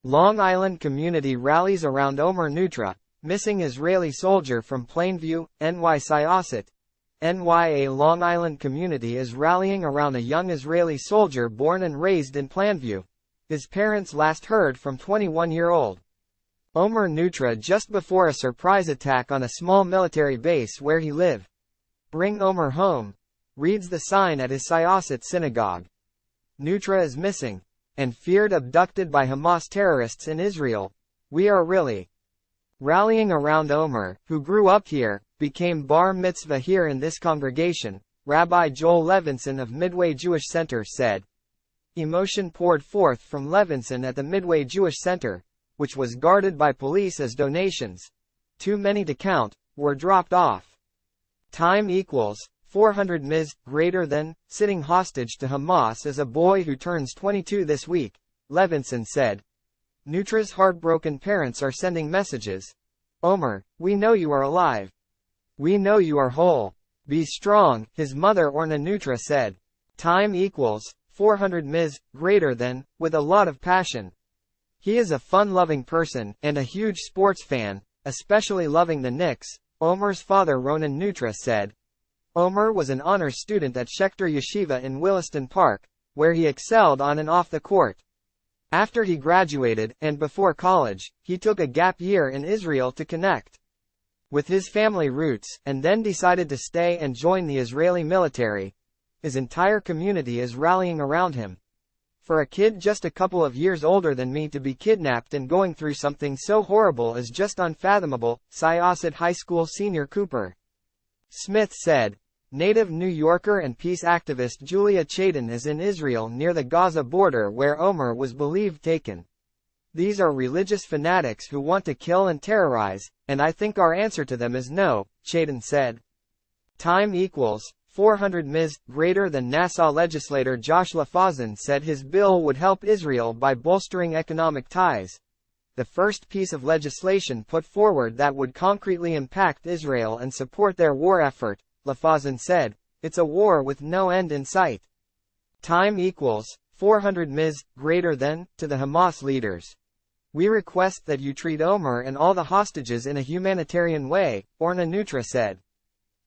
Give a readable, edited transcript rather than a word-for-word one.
Long Island community rallies around Omer Neutra, missing Israeli soldier from Plainview, N.Y. Syosset, N.Y. A Long Island community is rallying around a young Israeli soldier born and raised in Planview. His parents last heard from 21-year-old Omer Neutra just before a surprise attack on a small military base where he lived. "Bring Omer home," reads the sign at his Syosset synagogue. Neutra is missing and feared abducted by Hamas terrorists in Israel. "We are really rallying around Omer, who grew up here, became bar mitzvah here in this congregation," Rabbi Joel Levenson of Midway Jewish Center said. Emotion poured forth from Levenson at the Midway Jewish Center, which was guarded by police as donations, too many to count, were dropped off. Time equals 400 ms. greater than sitting hostage to Hamas as a boy who turns 22 this week, Levenson said. Neutra's heartbroken parents are sending messages. "Omer, we know you are alive. We know you are whole. Be strong," his mother Orna Neutra said. Time equals 400 ms. greater than, with a lot of passion. "He is a fun-loving person, and a huge sports fan, especially loving the Knicks," Omer's father Orna Neutra said. Omer was an honors student at Schechter Yeshiva in Williston Park, where he excelled on and off the court. After he graduated, and before college, he took a gap year in Israel to connect with his family roots, and then decided to stay and join the Israeli military. His entire community is rallying around him. "For a kid just a couple of years older than me to be kidnapped and going through something so horrible is just unfathomable," Syosset High School senior Cooper Smith said. Native New Yorker and peace activist Julia Chadin is in Israel near the Gaza border where Omer was believed taken. "These are religious fanatics who want to kill and terrorize, and I think our answer to them is no," Chadin said. Time equals 400 ms. greater than Nassau legislator Josh Levenson said his bill would help Israel by bolstering economic ties. The first piece of legislation put forward that would concretely impact Israel and support their war effort, Levenson said. "It's a war with no end in sight." Time equals 400 ms. greater than, to the Hamas leaders. "We request that you treat Omer and all the hostages in a humanitarian way," Orna Neutra said.